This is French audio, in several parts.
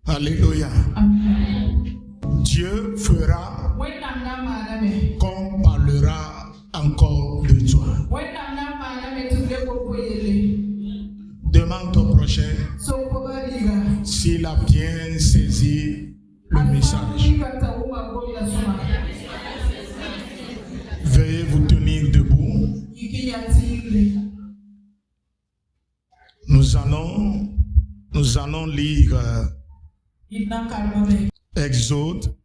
Alléluia. Dieu fera qu'on parlera encore de toi. Demande ton prochain s'il a bien saisi le message. Veuillez vous tenir debout. Nous allons lire Exode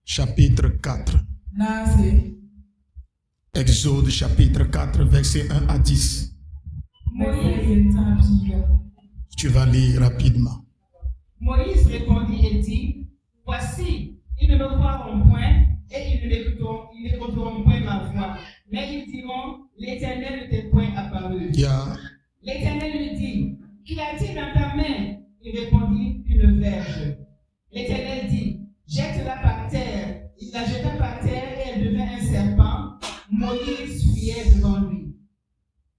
chapitre 4. Exode chapitre 4, verset 1 à 10. Tu vas lire rapidement. Moïse répondit et dit, voici, ils ne me croiront point et ils n'écouteront point ma voix. Mais ils diront, l'Éternel ne t'est point apparu. L'Éternel lui dit, qu'y a-t-il dans ta main? Il répondit, une verge. L'Éternel dit, jette-la par terre. Il la jeta par terre et elle devint un serpent. Moïse fuyait devant lui.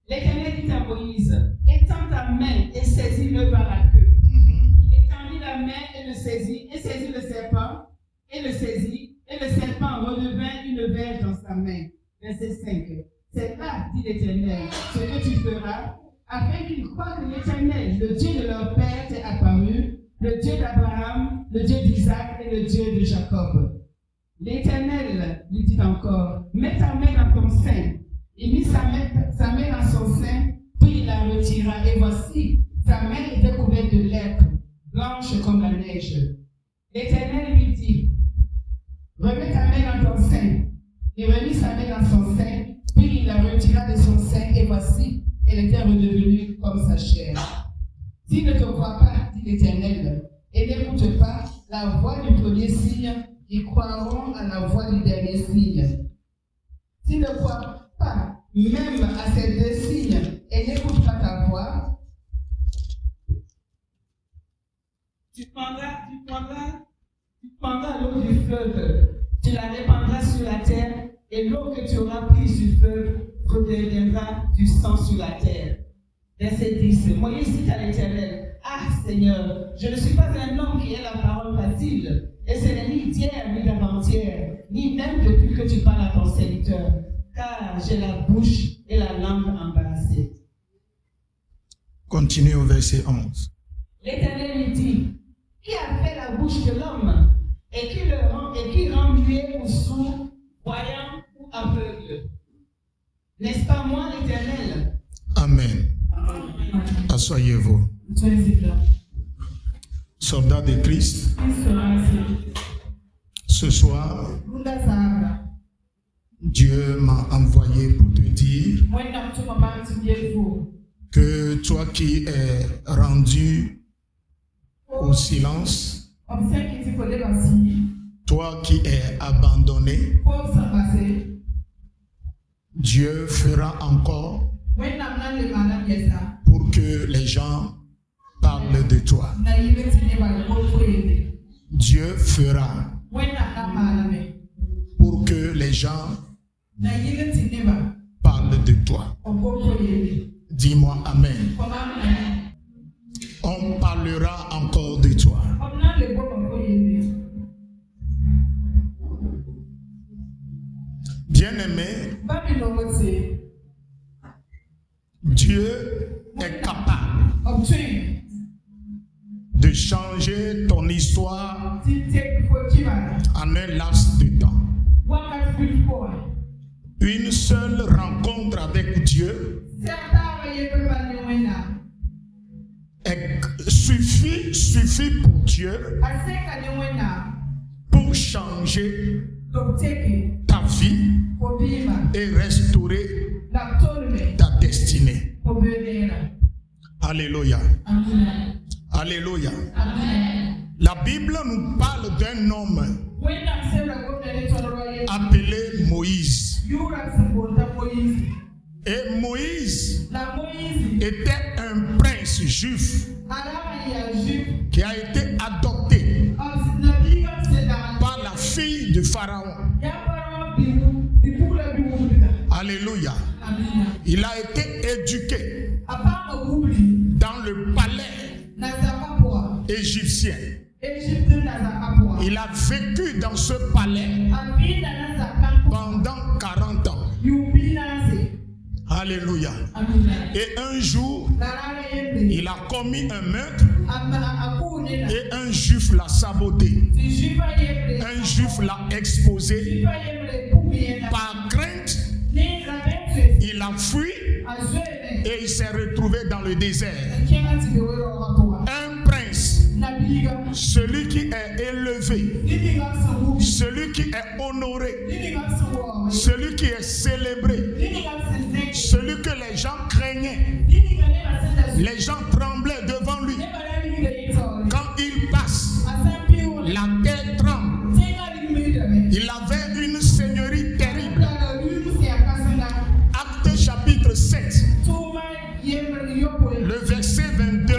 L'Éternel dit à Moïse, étends ta main et saisis-le par la queue. Il étendit la main et saisit le serpent, et le saisit, et le serpent redevint une verge dans sa main. Verset 5. C'est là, dit l'Éternel, ce que tu feras, afin qu'ils croient que l'Éternel, le Dieu de leur père, t'est apparu, le Dieu d'Abraham, le Dieu d'Isaac et le Dieu de Jacob. L'Éternel lui dit encore, mets ta main dans ton sein. Il mit sa main dans son sein, puis il la retira, et voici, sa main était couverte de lèpre, blanche comme la neige. L'Éternel lui dit, remets ta main dans ton sein. Il remit sa main dans son sein, puis il la retira de son sein, et voici, elle était redevenue comme sa chair. S'ils ne te croient pas, dit l'Éternel, et n'écoutent pas la voix du premier signe, ils croiront à la voix du dernier signe. S'ils ne croient pas, même à ces deux signes, et n'écoutent pas ta voix, tu prendras l'eau du fleuve, tu la répandras sur la terre, et l'eau que tu auras prise du fleuve redeviendra du sang sur la terre. Verset 10. Moïse dit à l'Éternel, ah Seigneur, je ne suis pas un homme qui ait la parole facile, et ce n'est ni d'hier ni d'avant-hier, ni même depuis que tu parles à ton serviteur, car j'ai la bouche et la langue embarrassée. Continue au verset 11. L'Éternel lui dit, qui a fait la bouche de l'homme, et qui rend muet ou sourd, voyant ou aveugle? N'est-ce pas moi l'Éternel? Amen. Asseyez-vous. Soldats de Christ, ce soir, Dieu m'a envoyé pour te dire que toi qui es rendu au silence, toi qui es abandonné, Dieu fera encore pour que les gens parlent de toi. Dieu fera pour que les gens parlent de toi. Dis-moi Amen. On parlera encore de toi. Bien-aimé, Dieu est capable de changer ton histoire en un laps de temps. Une seule rencontre avec Dieu suffit pour Dieu pour changer ta vie et restaurer ta destinée. Alléluia. Alléluia. La Bible nous parle d'un homme appelé Moïse. Et Moïse était un prince juif qui a été adopté par la fille de Pharaon. Alléluia. Il a été éduqué dans le palais égyptien. Il a vécu dans ce palais pendant 40 ans. Alléluia. Et un jour, il a commis un meurtre et un juif l'a saboté. Un juif l'a exposé. Par crainte, il a fui et il s'est retrouvé dans le désert. Un prince, celui qui est élevé, celui qui est honoré, celui qui est célébré, celui que les gens craignaient, les gens tremblaient devant lui. Quand il passe, la terre tremble. Il avait une seigneurie terrible. Acte chapitre 7, le verset 22.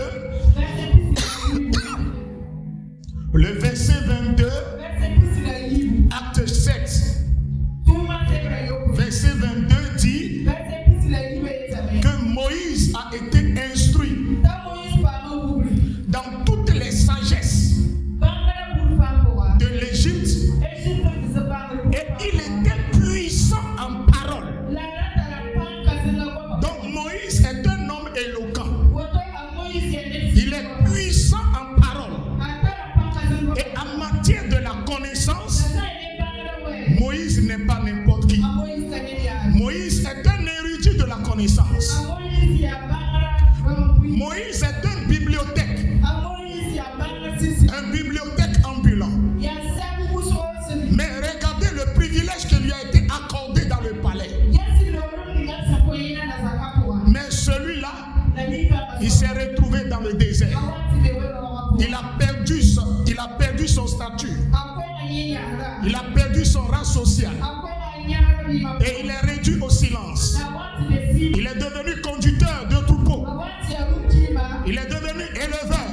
Le verset 22, acte 7, verset 22 dit que Moïse a été instruit dans toutes les sagesses de l'Égypte et il était puissant en parole. Donc Moïse est un homme éloquent. Il est puissant en parole. Et en matière de la connaissance, Moïse n'est pas n'importe qui. Moïse est un érudit de la connaissance. Moïse est une bibliothèque. Un bibliothèque ambulant. Mais regardez le privilège qui lui a été accordé dans le palais. Mais celui-là, il s'est retrouvé dans le désert. Il a perdu son statut. Il a perdu son rang social. Et il est réduit au silence. Il est devenu conducteur de troupeau. Il est devenu éleveur.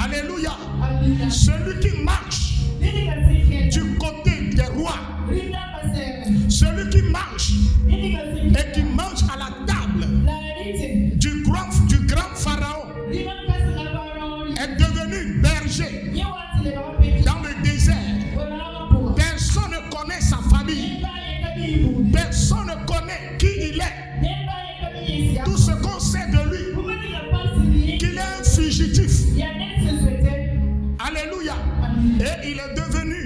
Alléluia. Celui qui marche du côté des rois. Celui qui marche et qui mange à la table du grand pharaon est devenu berger dans le désert. Personne ne connaît sa famille. Personne ne connaît qui il est. Tout ce qu'on sait de lui, qu'il est un fugitif. Alléluia. Et il est devenu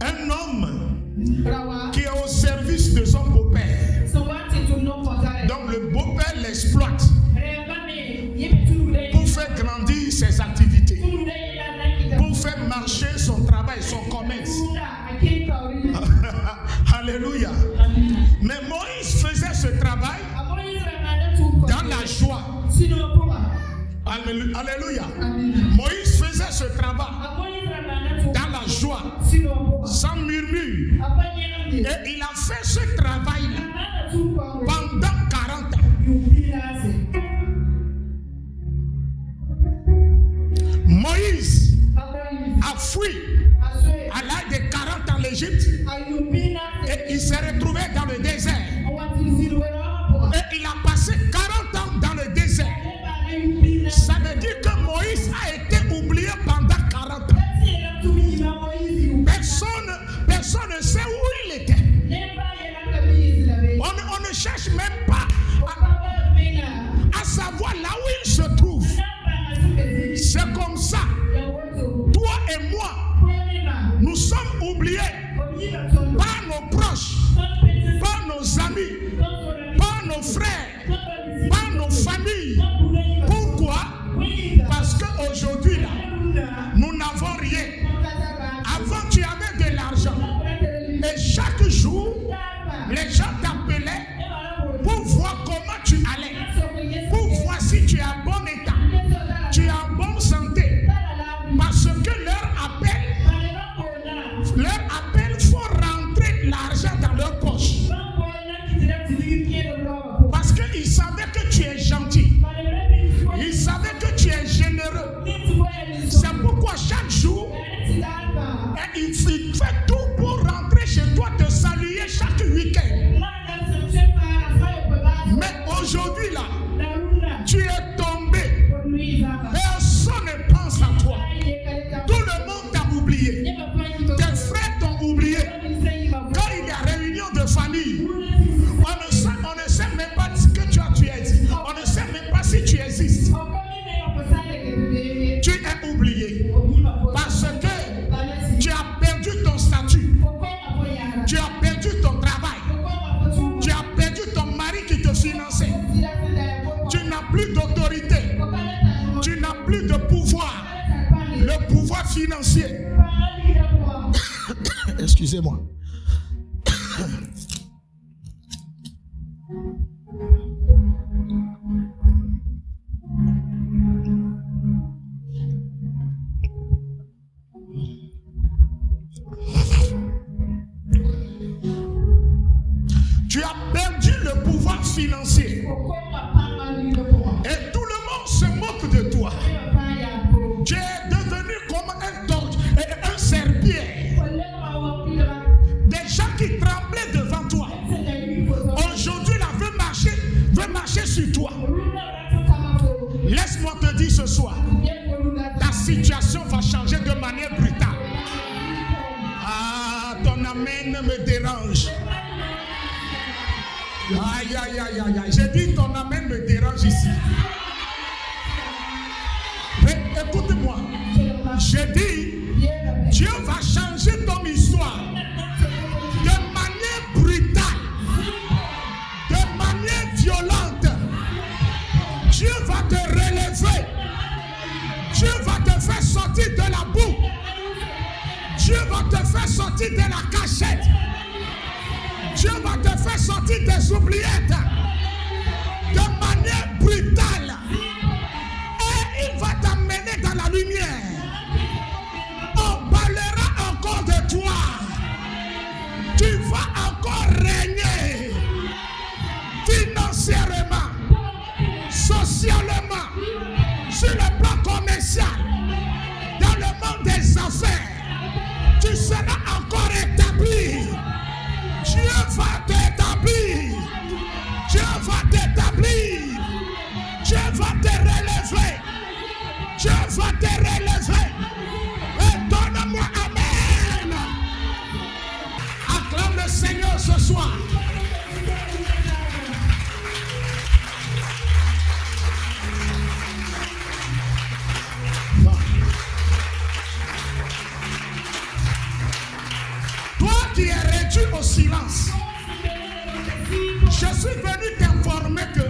un homme qui est au service de son beau-père. Donc le beau-père l'exploite pour faire grandir ses activités, pour faire marcher son travail, son commerce. Alléluia. Mais Moïse faisait ce travail dans la joie. Alléluia. Moïse faisait ce travail dans la joie, sans murmure. Et il a fait ce travail-là pendant 40 ans. Moïse a fui à l'âge de 40 ans l'Égypte et il s'est retrouvé dans le désert. Et il a passé 40 ans dans le désert. Ça veut dire que Moïse a été oublié pendant 40 ans. Personne ne sait où il était. On ne cherche même pas à savoir là où il se trouve. C'est comme ça. Toi et moi, financier. Excusez-moi. Tu as perdu le pouvoir financier. Et tout le monde se moque de toi. Tu es devenu comme un serpillère. Des gens qui tremblaient devant toi. Aujourd'hui, là, veut marcher sur toi. Laisse-moi te dire ce soir, ta situation va changer de manière brutale. Ah, ton amen me dérange. Aïe, aïe, aïe, aïe, aïe. J'ai dit ton amen me dérange ici. Mais écoute-moi. J'ai dit, Dieu va changer ton histoire de manière brutale, de manière violente. Dieu va te relever. Dieu va te faire sortir de la boue. Dieu va te faire sortir de la cachette. Dieu va te faire sortir des oubliettes de manière brutale. Et il va t'amener dans la lumière. On parlera encore de toi. Tu vas encore régner financièrement, socialement, sur le plan commercial, dans le monde des affaires. Tu seras encore établi. Dieu va t'établir. Dieu va t'établir. Dieu va te relever. Dieu va te relever. Et donne-moi amen. Acclame le Seigneur ce soir. Toi qui es réduit au silence, je suis venu t'informer que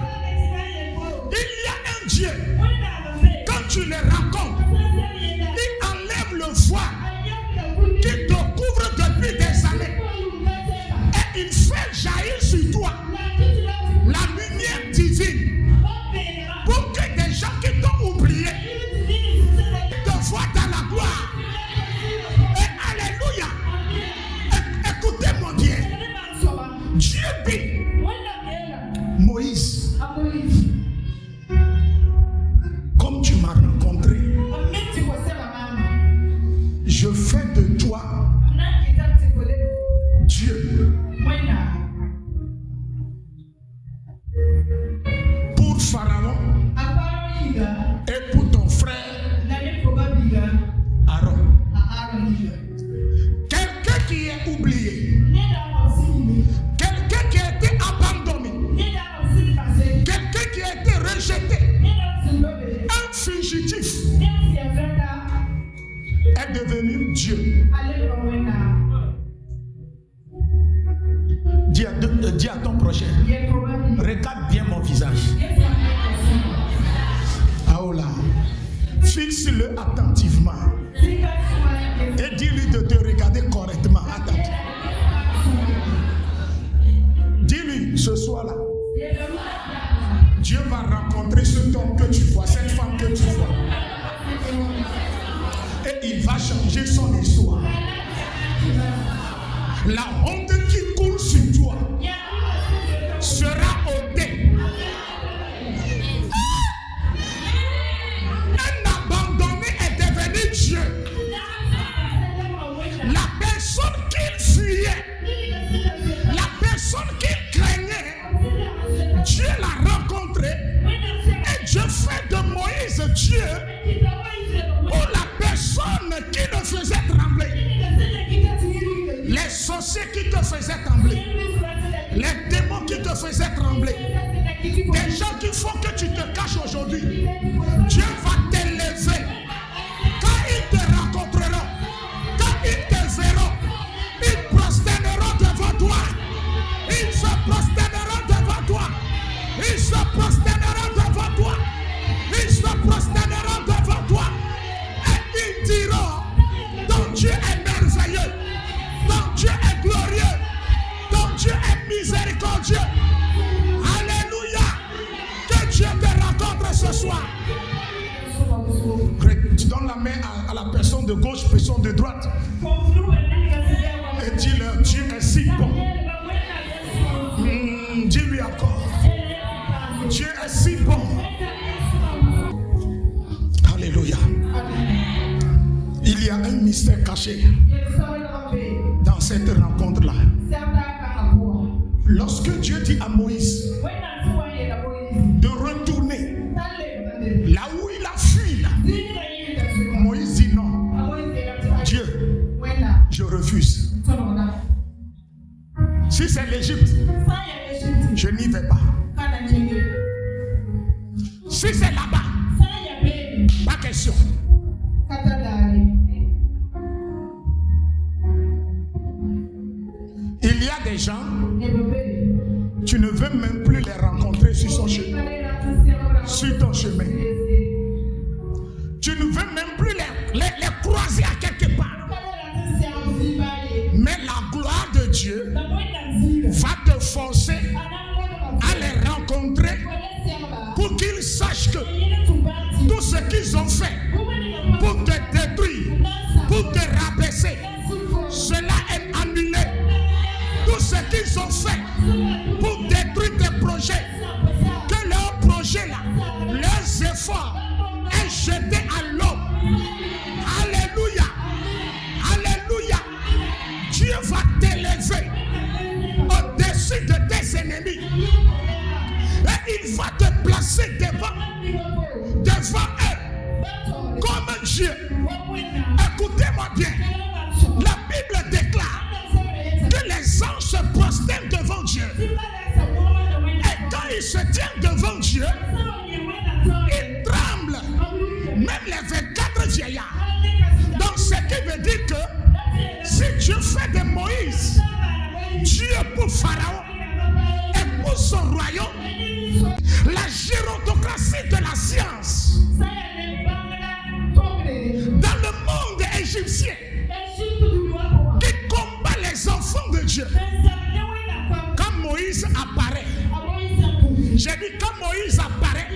il y a un Dieu. Quand tu le racontes, il enlève le voile qui te couvre depuis des années et il fait jaillir sur toi la lumière divine pour que des gens qui t'ont oublié te voient dans la gloire. Et alléluia. Écoutez mon Dieu. Dieu dit Moïse, comme tu m'as rencontré, je fais de toi Dieu. Pour Pharaon et pour ton frère Aaron. Quelqu'un qui est oublié, quelqu'un qui a été abandonné, quelqu'un qui a été rejeté, un fugitif est devenu Dieu. Dis à ton prochain, regarde bien mon visage. Ah oh là, fixe-le attentivement et dis-lui de te regarder correctement. Attends. Dis-lui ce soir-là, Dieu va rencontrer cet homme que tu vois, cette femme que tu vois. Et il va changer son histoire. La honte qui coule sur toi sera ôtée. Un abandonné est devenu Dieu. La personne qu'il fuyait, la personne qu'il craignait, Dieu l'a rencontré. Et Dieu fait de Moïse Dieu pour la personne qui le faisait trembler. Les sorciers qui te faisaient trembler, les démons qui te faisaient trembler, des gens qui font que tu te caches aujourd'hui, Dieu va t'élever. Quand ils te rencontreront, quand ils te verront, ils prosterneront devant toi. Ils se prosterneront devant toi. Ils se prosterneront devant toi. Ils se prosterneront devant toi. Et ils diront, gauche, personne de droite. Et dis-leur, Dieu est si bon. Dis-lui encore. Dieu est si bon. Alléluia. Il y a un mystère caché dans cette rencontre-là. Lorsque Dieu dit à Moïse de retourner là où il a fui, là, Moïse dit non. Dieu, je refuse. Si c'est l'Égypte, je n'y vais pas. Si c'est là-bas, pas question. Il y a des gens, tu ne veux même plus les rencontrer sur ton chemin. Tu ne veux même plus les croiser à quelque part. Mais la gloire de Dieu va te forcer à les rencontrer pour qu'ils sachent que tout ce qu'ils ont fait pour te détruire, pour te rabaisser, cela est annulé. Tout ce qu'ils ont fait pour détruire tes projets, que leur projet là, leurs efforts est jeté à l'eau. Alléluia. Alléluia. Dieu va t'élever au-dessus de tes ennemis. Et il va te placer devant eux comme Dieu. Écoutez-moi bien. La Bible déclare que les anges se prosternent devant Dieu. Et quand ils se tiennent devant Dieu, ils tremblent. Même les 24 vieillards. Donc ce qui veut dire que si Dieu fait de Moïse Dieu pour Pharaon et pour son royaume, la gérontocratie de la science dans le monde égyptien qui combat les enfants de Dieu. Quand Moïse apparaît, j'ai dit quand Moïse apparaît,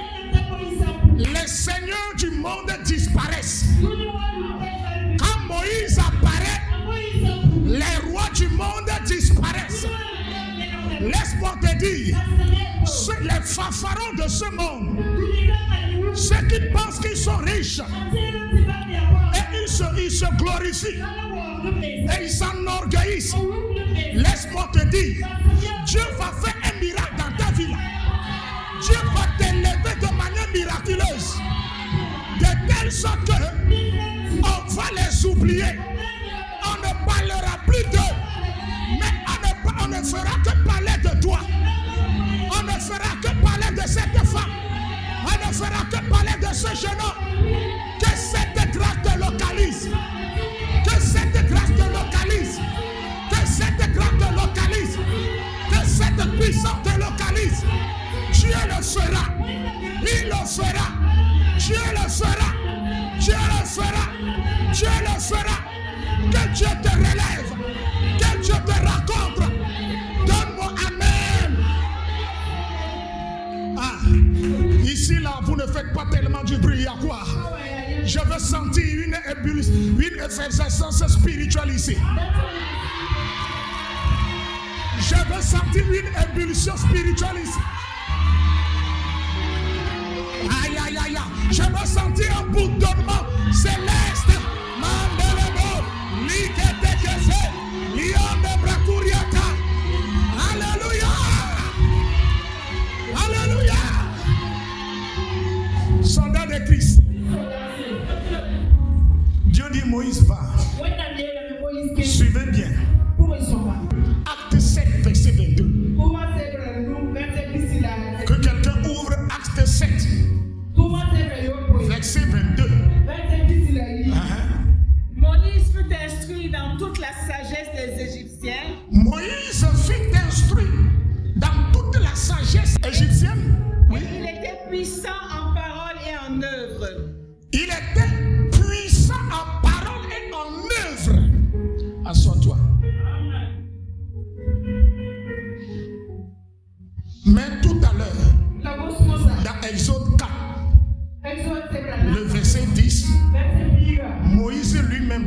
les seigneurs du monde disparaissent. Quand Moïse apparaît, les rois du monde disparaissent. Laisse-moi te dire, les fanfarons de ce monde, ceux qui pensent qu'ils sont riches, et ils se glorifient, et ils s'enorgueillissent. Laisse-moi te dire, Dieu va faire un miracle dans ta vie. Dieu va t'élever de manière miraculeuse, de telle sorte que on va les oublier. On ne parlera plus d'eux, mais on ne fera que parler de toi. On ne fera que parler de cette femme. On ne fera que parler de ce jeune homme. Que cette grâce te localise. Que cette grâce te localise. Que cette grâce te localise. Que cette puissance te localise. Dieu le fera. Il le fera. Dieu le fera. Dieu le fera. Dieu le fera. Que Dieu te relève. Que Dieu te rencontre. Donne-moi amen. Ah, ici là, vous ne faites pas tellement du bruit. À quoi? Je veux sentir une effervescence spirituelle ici. Je veux sentir une ébullition spirituelle ici. Aïe, aïe, aïe, aïe. Je veux sentir un bourdonnement céleste. Mandelebo, Liketekese, Liande Brakuriata. Alléluia. Alléluia. Soldat de Christ. Dieu dit Moïse va. Suivez bien. Acte 7, verset 22. Que quelqu'un ouvre Acte 7, verset 22. Moïse fut instruit dans toute la sagesse des Égyptiens. Moïse fut instruit dans toute la sagesse égyptienne. Oui. Il était puissant en parole et en œuvre. Il était puissant en parole et en œuvre. Assois-toi.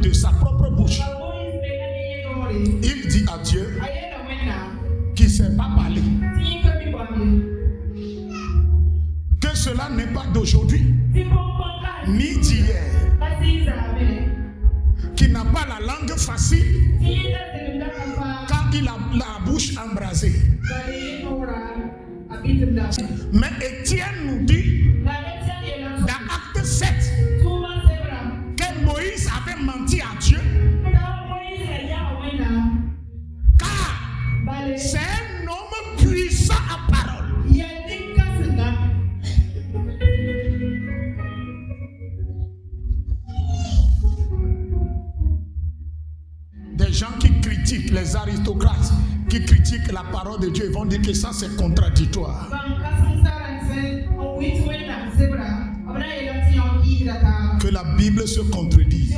de sa propre bouche, il dit à Dieu qu'il ne sait pas parler. Que cela n'est pas d'aujourd'hui, ni d'hier, qui n'a pas la langue facile, car il a la bouche embrasée. Mais Étienne nous dit, dans Acte 7, que Moïse avait menti à Dieu, car c'est un homme puissant à parole. Des gens qui critiquent, les aristocrates, qui critiquent la parole de Dieu, ils vont dire que ça c'est contradictoire. Que la Bible se contredit.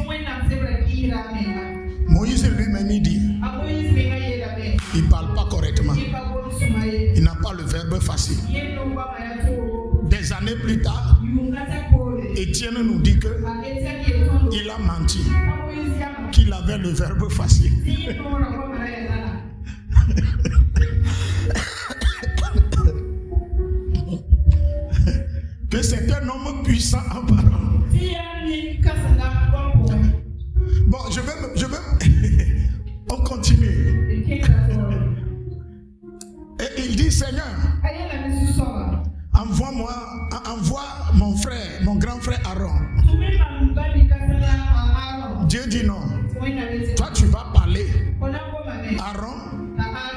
Moïse lui-même dit, il ne parle pas correctement. Il n'a pas le verbe facile. Des années plus tard, Étienne nous dit qu'il a menti, qu'il avait le verbe facile. Que c'est un homme puissant en parole. Bon, je vais on continue. Et il dit, Seigneur, envoie mon frère, mon grand frère Aaron. Dieu dit non. Toi tu vas parler. Aaron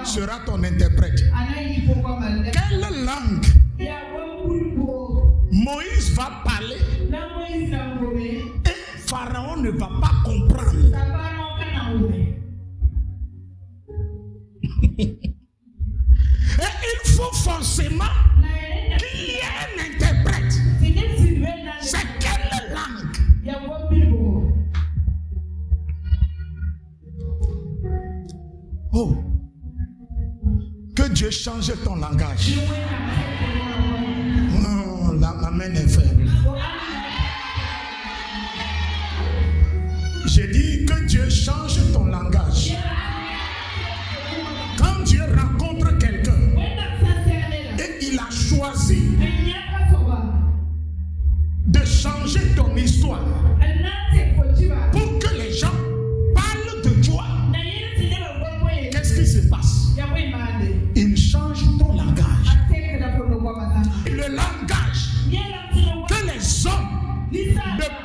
sera ton interprète. Quelle langue Moïse va parler et Pharaon ne va pas comprendre? Et il faut forcément qu'il y ait un interprète. C'est quelle langue? Oh, que Dieu change ton langage. Non, la main est faible. J'ai dit que Dieu change ton langage. Quand Dieu rencontre quelqu'un et il a choisi de changer ton histoire pour que les gens parlent de toi, qu'est-ce qui se passe? Il change ton langage. Le langage que les hommes ne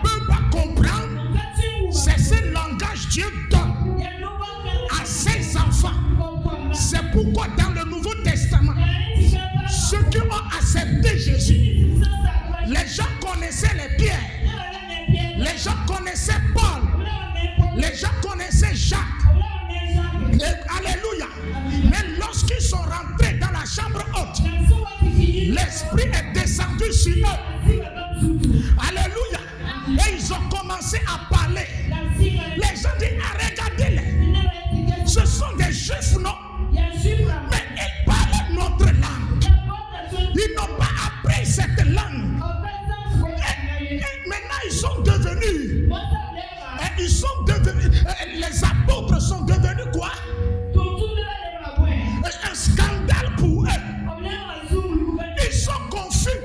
peuvent pas comprendre, c'est ce langage Dieu donne à ses enfants. C'est pourquoi dans le Nouveau Testament, ceux qui ont accepté Jésus, les gens connaissaient les pierres, les gens connaissaient Paul, les gens connaissaient Jacques. Et, alléluia. Mais lorsqu'ils sont rentrés dans la chambre haute, l'Esprit est descendu sur eux. Alléluia. Et ils ont commencé à parler. Les gens disent, ah, regardez-les. Ce sont des Juifs, non? Mais ils parlent notre langue. Ils n'ont pas appris cette langue. Et maintenant, ils sont devenus. Les apôtres sont devenus quoi? Un scandale pour eux. Ils sont confus.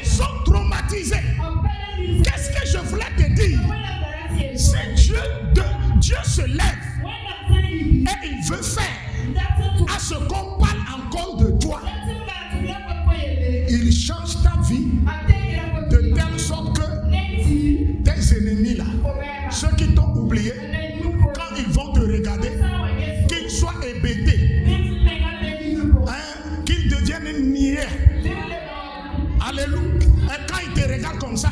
Ils sont traumatisés. Qu'est-ce que je voulais te dire? Si Dieu se lève et il veut faire à ce qu'on parle encore de toi, il change ta vie de telle sorte que tes ennemis là, ceux qui t'ont oublié, quand ils vont te regarder, qu'ils soient hébétés, qu'ils deviennent niais. Alléluia. Et quand ils te regardent comme ça,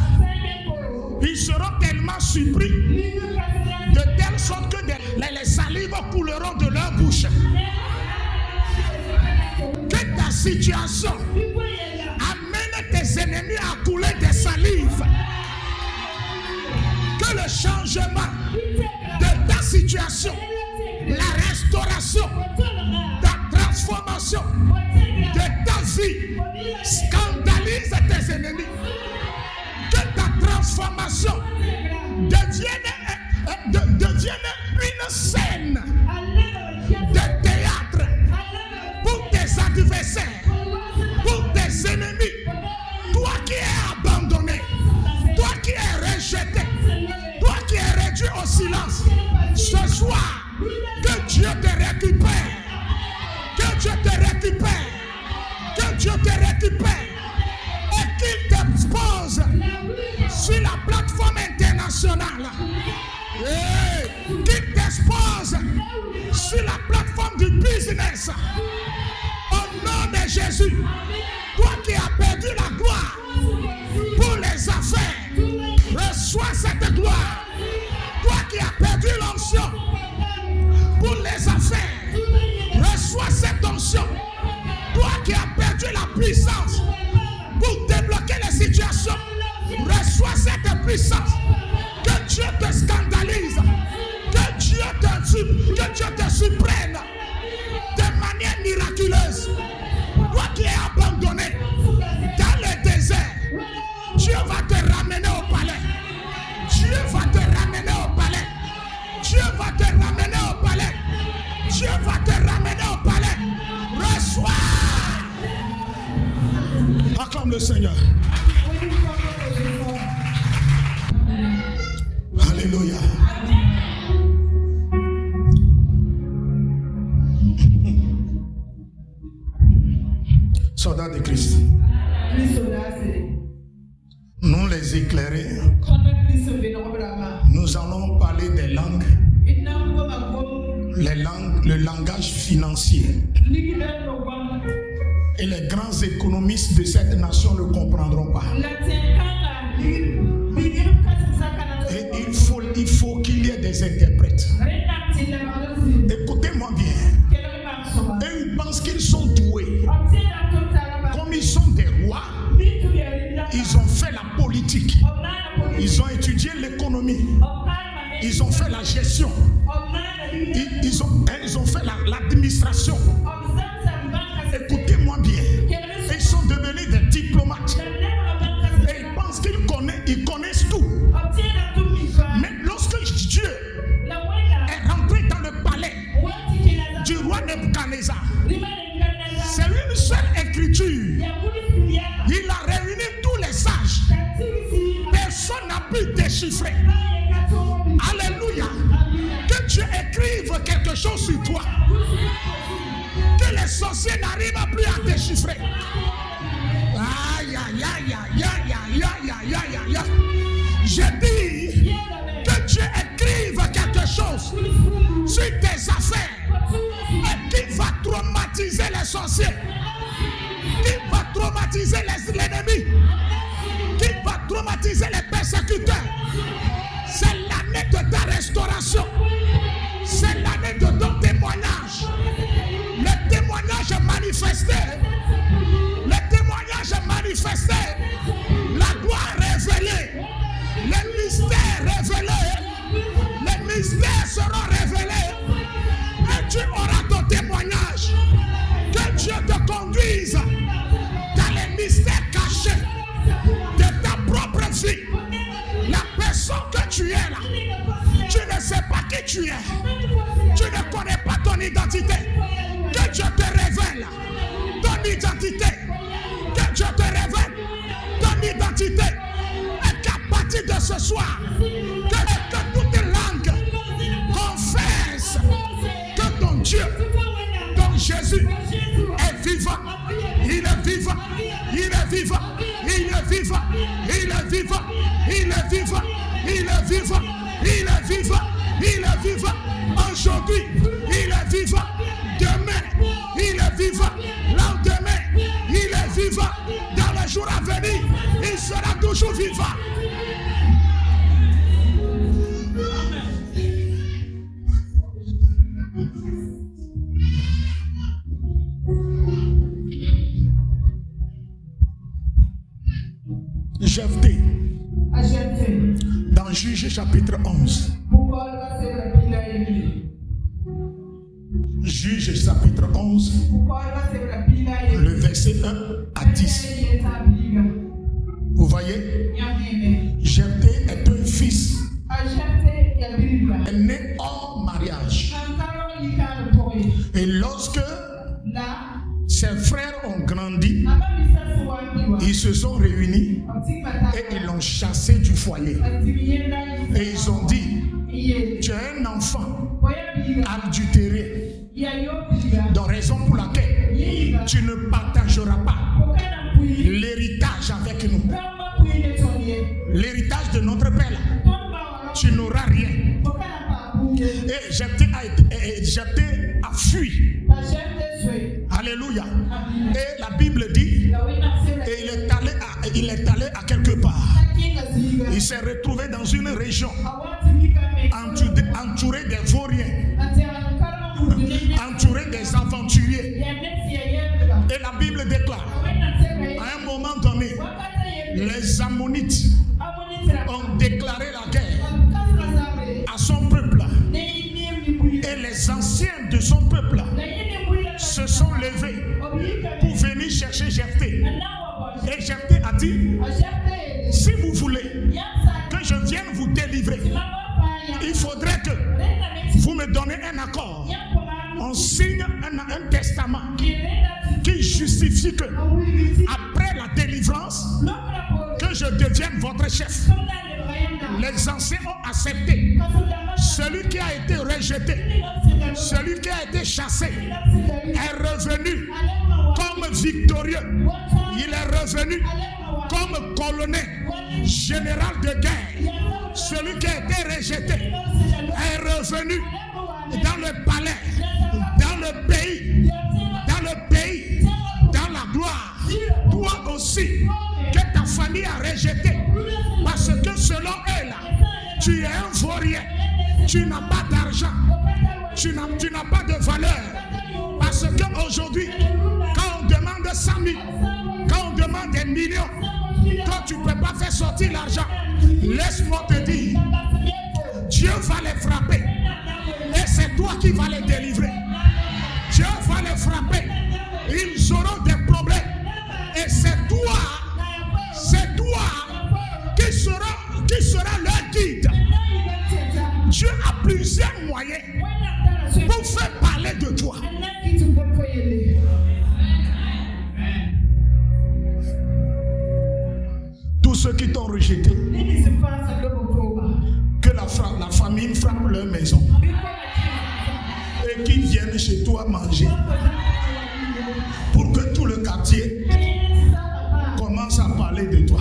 ils seront tellement surpris de telle sorte que les salives couleront de leur bouche. Que ta situation amène tes ennemis à couler des salives. Que le changement de ta situation, la restauration, ta transformation de ta vie scandalise tes ennemis. Que ta transformation devienne silence. Ce soir, que Dieu te récupère. Que Dieu te récupère. Que Dieu te récupère. Et qu'il t'expose sur la plateforme internationale. Et qu'il t'expose sur la plateforme du business. Au nom de Jésus. Toi qui as perdu la gloire pour les affaires, reçois cette gloire. Toi qui as perdu l'onction pour les affaires, reçois cette onction. Toi qui as perdu la puissance pour débloquer les situations, reçois cette puissance. Que Dieu te scandalise, que Dieu te surprenne de manière miraculeuse. Toi qui es abandonné dans le désert, Dieu va te ramener au palais. Dieu va te ramener au palais. Dieu va te ramener au palais. Dieu va te ramener au palais. Reçois. Acclame le Seigneur. Alléluia. Soldats de Christ. Nous les éclairés, nous allons parler des langues, le langage financier. Et les grands économistes de cette nation ne comprendront pas. Et il faut qu'il y ait des interprètes. Écoutez-moi bien. Et ils pensent qu'ils sont doués. Comme ils sont des rois, ils ont fait la politique. Ils ont étudié l'économie. Ils ont fait la gestion. Ils ont fait l'administration. Écoutez-moi bien. Ils sont devenus des diplomates. Et ils pensent qu'ils connaissent tout. Mais lorsque Dieu est rentré dans le palais du roi Nebuchadnezzar, c'est une seule écriture. Il a réuni tous les sages. Personne n'a pu déchiffrer. Alléluia. Que Dieu écrive quelque chose sur toi. Que les sorciers n'arrivent plus à déchiffrer. Aïe, aïe, aïe, aïe, aïe, aïe, aïe, aïe, aïe, aïe. J'ai dit que Dieu écrive quelque chose sur tes affaires et qui va traumatiser les sorciers, qui va traumatiser l'ennemi, qui va traumatiser les persécuteurs. C'est l'année de ta restauration. C'est l'année de ton témoignage. Le témoignage est manifesté. Le témoignage est manifesté. La gloire révélée. Les mystères révélés. Les mystères seront révélés. Et tu auras ton témoignage. Que Dieu te conduise dans les mystères cachés de ta propre vie. La personne que tu es là, tu ne sais pas qui tu es. Tu ne connais pas ton identité. Que Dieu te révèle ton identité. Que Dieu te révèle ton identité. Et qu'à partir de ce soir, que toute langue confesse que ton Dieu, ton Jésus est vivant. Il est vivant. Il est vivant. Il est vivant. Il est vivant. Il est vivant. Il est vivant. Il est vivant. Il est vivant. Aujourd'hui, il est vivant. Demain, il est vivant. Lendemain, il est vivant. Dans les jours à venir, il sera toujours vivant. Jephthé, dans Juge chapitre 11. Juge chapitre 11, le verset 1 à 10. Vous voyez, Jephthé est un fils né hors mariage. Et lorsque ses frères ont grandi, ils se sont réunis et ils l'ont chassé du foyer. Et ils ont dit, adultéré. Donc raison pour laquelle tu ne partageras pas l'héritage avec nous. L'héritage de notre père là, tu n'auras rien. Et Jephthé a fui. Alléluia. Et la Bible dit, et il est allé à quelque part. Il s'est retrouvé dans une région entouré des vauriens, entouré des aventuriers. Et la Bible déclare, à un moment donné, les Ammonites ont déclaré la guerre à son peuple. Et les anciens de son peuple se sont levés pour venir chercher Jephthé. Et Jephthé a dit, si vous voulez que je vienne vous délivrer, il faudrait que vous me donnez un accord. On signe un testament qui justifie que après la délivrance, que je devienne votre chef. Les anciens ont accepté. Celui qui a été rejeté, celui qui a été chassé est revenu comme victorieux. Il est revenu comme colonel, général de guerre. Celui qui a été rejeté est revenu dans le palais, dans le pays, dans la gloire. Toi aussi, que ta famille a rejeté, parce que selon eux là, tu es un vaurien, tu n'as pas d'argent, tu n'as pas de valeur. Parce qu'aujourd'hui, quand on demande 100 000, quand on demande des millions, toi tu ne peux pas faire sortir l'argent. Laisse-moi te dire, Dieu va les frapper. Et c'est toi qui vas les délivrer. Dieu va les frapper. Ils auront des problèmes. Et c'est toi qui sera leur guide. Dieu a plusieurs moyens pour faire parler de toi. Tous ceux qui t'ont rejeté, que la famine frappe leur maison et qu'ils viennent chez toi manger pour que tout le quartier commence à parler de toi.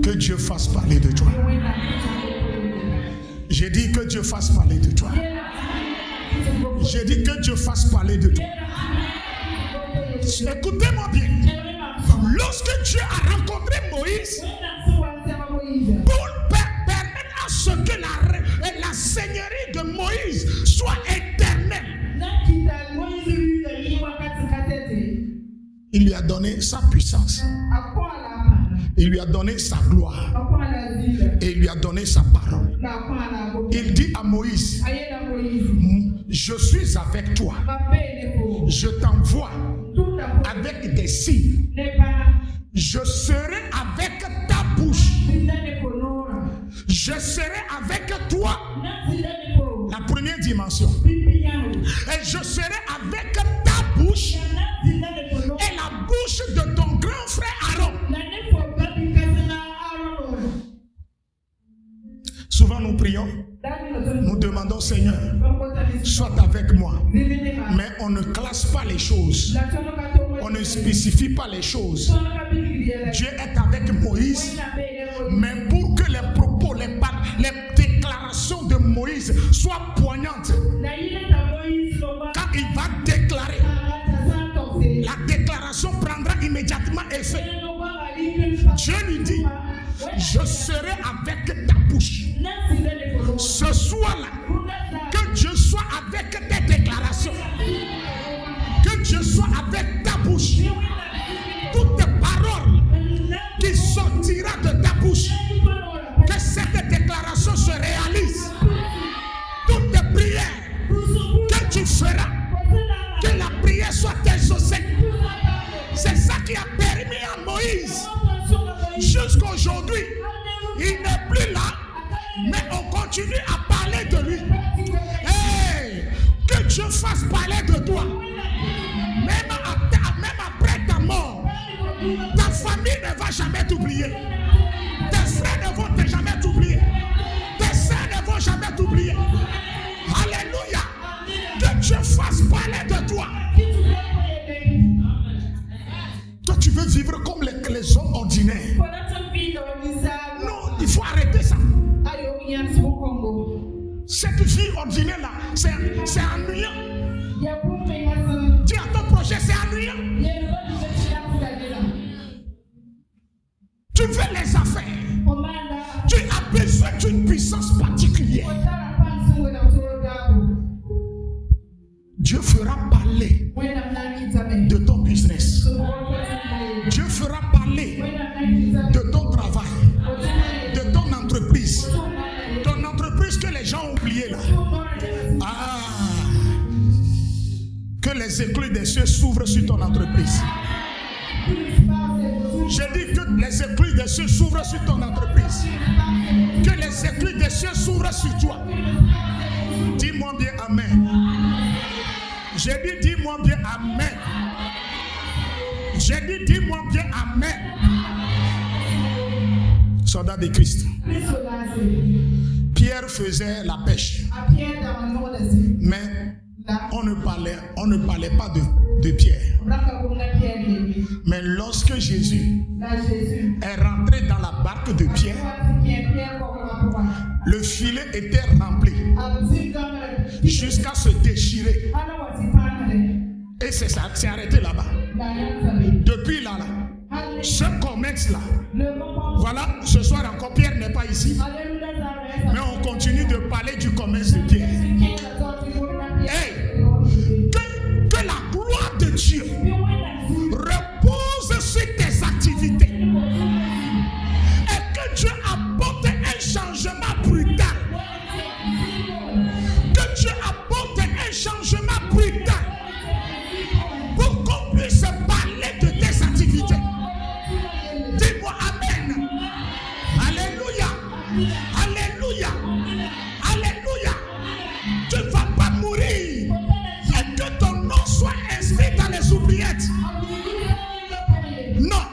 Que Dieu fasse parler de toi. J'ai dit que Dieu fasse parler de toi. J'ai dit que Dieu fasse parler de toi. Écoutez-moi bien. Lorsque Dieu a rencontré Moïse, pour permettre à ce que la seigneurie de Moïse soit éternelle, il lui a donné sa puissance. Il lui a donné sa gloire. Et il lui a donné sa parole. Il dit à Moïse, je suis avec toi. Je t'envoie avec des signes. Je serai avec ta bouche. Je serai avec toi. La première dimension. Et je serai avec ta bouche et la bouche de ton grand frère Aaron. Souvent nous prions, nous demandons Seigneur, sois avec moi. Mais on ne classe pas les choses. On ne spécifie pas les choses. Dieu est avec Moïse, mais pour que les propos, les déclarations de Moïse soient poignantes, quand il va déclarer, la déclaration prendra immédiatement effet. Dieu lui dit, je serai avec ta bouche. Ce soir-là, que Dieu soit avec tes déclarations. Que Dieu soit avec ta bouche. Toutes tes paroles qui sortiront de ta bouche, que cette déclaration se réalise. Toutes tes prières que tu feras, que la prière soit exaucée. C'est ça qui a permis à Moïse. Jusqu'aujourd'hui, il n'est plus là, mais on continue à parler de lui. Hey, que Dieu fasse parler de toi. Même après ta mort, ta famille ne va jamais t'oublier. Tes frères ne vont jamais t'oublier. Tes sœurs ne vont jamais t'oublier. Alléluia. Que Dieu fasse parler de toi. Toi, tu veux vivre comme les hommes ordinaires. Non, il faut arrêter ça. Cette vie ordinaire-là, c'est ennuyant. Dis à ton projet, c'est ennuyant. Tu veux les affaires. Tu as besoin d'une puissance particulière. Dieu fera parler de ton business. Dieu fera parler de ton travail, de ton entreprise. Ton entreprise que les gens ont oublié là. Ah, que les écluses des cieux s'ouvrent sur ton entreprise. J'ai dit que les écluses des cieux s'ouvrent sur ton entreprise. Que les écluses des cieux s'ouvrent sur toi. Dis-moi bien amen. J'ai dit dis-moi bien amen. J'ai dit dis-moi bien amen. Soldat de Christ. Pierre faisait la pêche. Mais on ne parlait pas de Pierre. Mais lorsque Jésus est rentré dans la barque de Pierre, le filet était rempli jusqu'à se déchirer. Et c'est arrêté là-bas. Depuis là, ce commerce-là, voilà, ce soir encore, Pierre n'est pas ici. Mais on continue de parler du commerce de Pierre. Hey, que la gloire de Dieu repose sur tes activités. Et que Dieu apporte un changement brutal. Que Dieu apporte un changement brutal. Pour qu'on puisse parler de tes activités. Dis-moi amen. Alléluia. Alléluia. Alléluia. Tu ne vas pas mourir. Et que ton nom soit inscrit dans les oubliettes. Non.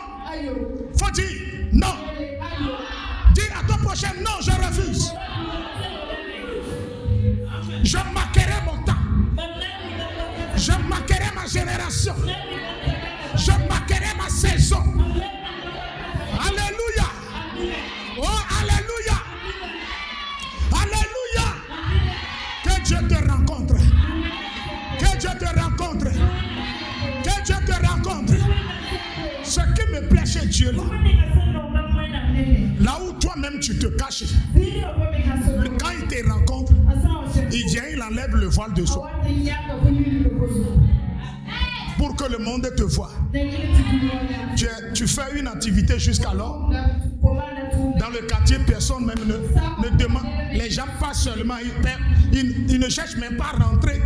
Faut dire non. Dis à ton prochain non, je refuse. Je marquerai mon temps. Je marquerai ma génération. Je marquerai ma saison. Alléluia. Oh, alléluia. Alléluia. Que Dieu te rencontre. Que Dieu te rencontre. Que Dieu te rencontre. Ce qui me plaît chez Dieu là, là où toi-même tu te caches, quand il te rencontre, il vient, il enlève le voile de soi. Pour que le monde te voie. Tu fais une activité jusqu'alors. Dans le quartier, personne même ne demande. Les gens passent seulement, ils ne cherchent même pas à rentrer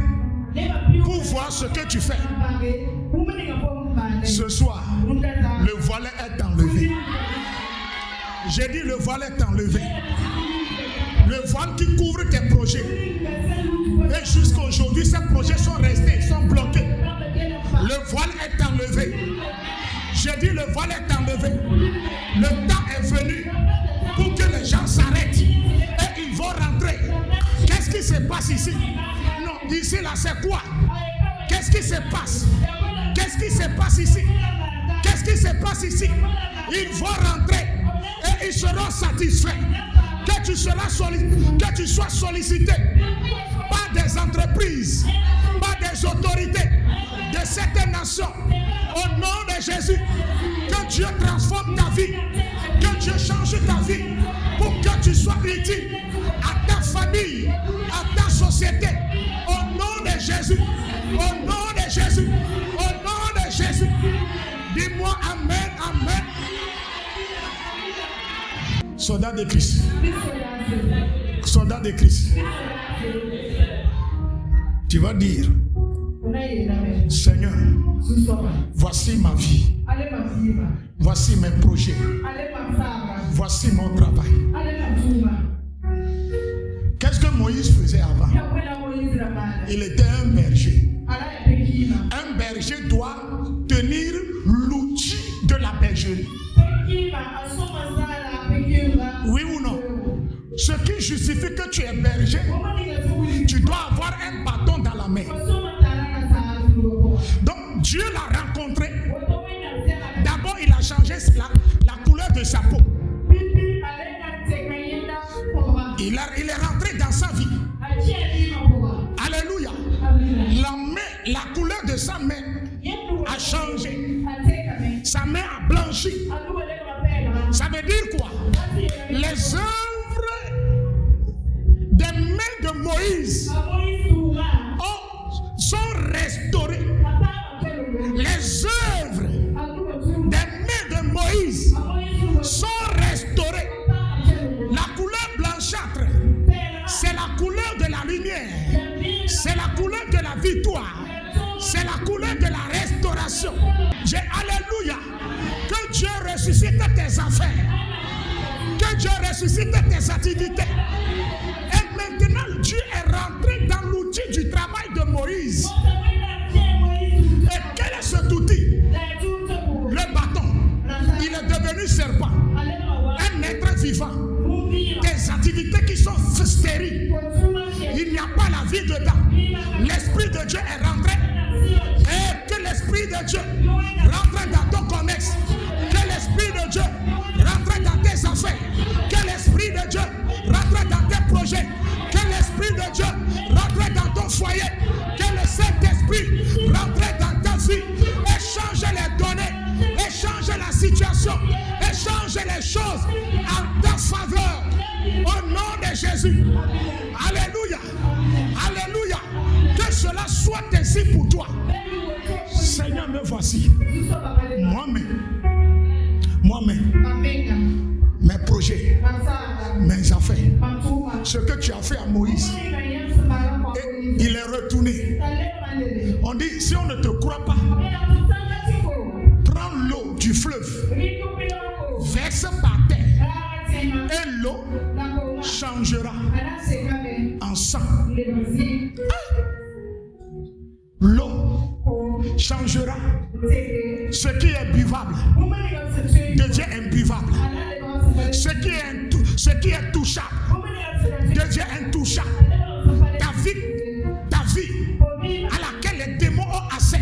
pour voir ce que tu fais. Ce soir, le voile est enlevé. J'ai dit le voile est enlevé. Le voile qui couvre tes projets. Et jusqu'à aujourd'hui, ces projets sont restés, sont bloqués. Le voile est enlevé. J'ai dit le voile est enlevé. Le temps est venu pour que les gens s'arrêtent. Et ils vont rentrer. Qu'est-ce qui se passe ici? Non, ici là c'est quoi? Qu'est-ce qui se passe? Qu'est-ce qui se passe ici? Qu'est-ce qui se passe ici? Ils vont rentrer et ils seront satisfaits. Que tu sois sollicité par des entreprises, par des autorités de cette nation. Au nom de Jésus, que Dieu transforme ta vie, que Dieu change ta vie pour que tu sois utile à ta famille, à ta société. Au nom de Jésus, au nom de Jésus, au nom de Jésus. Dis-moi amen, amen. Soldat de Christ. Soldat de Christ. Tu vas dire, Seigneur, voici ma vie. Voici mes projets. Voici mon travail. Qu'est-ce que Moïse faisait avant? Il était un berger. Un berger doit tenir l'outil de la bergerie. bergerie? Oui ou non? Ce qui justifie que tu es berger, tu dois avoir un bâton dans la main. Donc Dieu l'a rencontré. D'abord, il a changé la couleur de sa peau. Il est rentré dans sa vie. Alléluia. La couleur de sa main a changé. Sa main a blanchi. Ça veut dire quoi? Les œuvres des mains de Moïse sont restaurées. Les œuvres des mains de Moïse sont restaurées. La couleur blanchâtre, c'est la couleur de la lumière. C'est la couleur de la victoire. C'est la couleur de la restauration. Alléluia. Que Dieu ressuscite tes affaires. Que Dieu ressuscite tes activités. Et maintenant, Dieu est rentré dans l'outil du travail de Moïse. Et quel est cet outil? Le bâton. Il est devenu serpent. Un être vivant. Des activités qui sont stériles. Il n'y a pas la vie dedans. L'Esprit de Dieu est rentré. Et que l'Esprit de Dieu rentre dans ton commerce. Que l'Esprit de Dieu rentre dans tes affaires. Que l'Esprit de Dieu rentre dans tes projets. Que l'Esprit de Dieu rentre dans ton foyer. Que le Saint-Esprit rentre dans ta vie. Échange les données. Échange la situation. Échange les choses en ta faveur. Au nom de Jésus. Alléluia. Alléluia. Que cela soit ainsi pour toi. Seigneur, me voici. Moi-même, mes projets, mes affaires, ce que tu as fait à Moïse, et il est retourné. On dit, si on ne te croit pas, prends l'eau du fleuve, verse par terre, et l'eau changera en sang. L'eau changera. Ce qui est buvable devient imbuvable. Ce qui est touchable devient intouchable. Ta vie à laquelle les démons ont accès,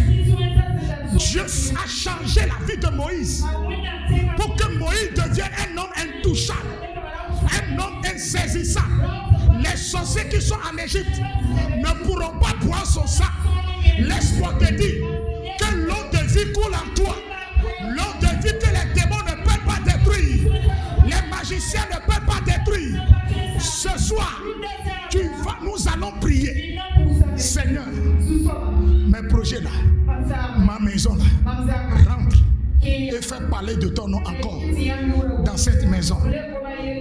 Dieu a changé la vie de Moïse pour que Moïse devienne un homme intouchable, un homme insaisissable. Les sorciers qui sont en Égypte ne pourront pas boire son sang. Laisse-moi te dire que l'eau de vie coule en toi. L'eau de vie que les démons ne peuvent pas détruire. Les magiciens ne peuvent pas détruire. Ce soir, nous allons prier. Seigneur, mes projets là, ma maison là, rentre et fais parler de ton nom encore dans cette maison,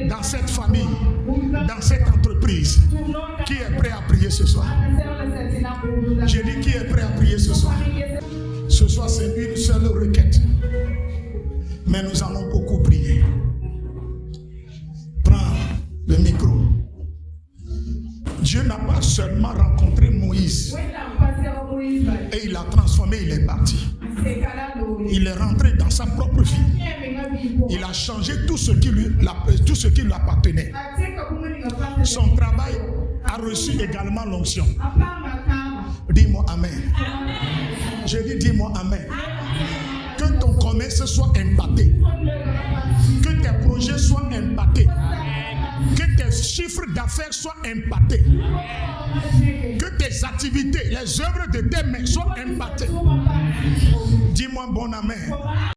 dans cette famille, dans cette entreprise. Qui est prêt à prier ce soir? J'ai dit qui est prêt à prier ce soir? Ce soir c'est une seule requête, mais nous allons beaucoup prier. Prends le micro. Dieu n'a pas seulement rencontré Moïse et il l'a transformé, il est parti. Il est rentré dans sa propre vie. Il a changé tout ce qui lui appartenait. Son travail a reçu également l'onction. Dis-moi Amen. Je dis dis-moi Amen. Que ton commerce soit impacté. Que tes projets soient impactés. Que tes chiffres d'affaires soient impactés. Que tes activités, les œuvres de tes mains soient impactées. Dis-moi bon Amen.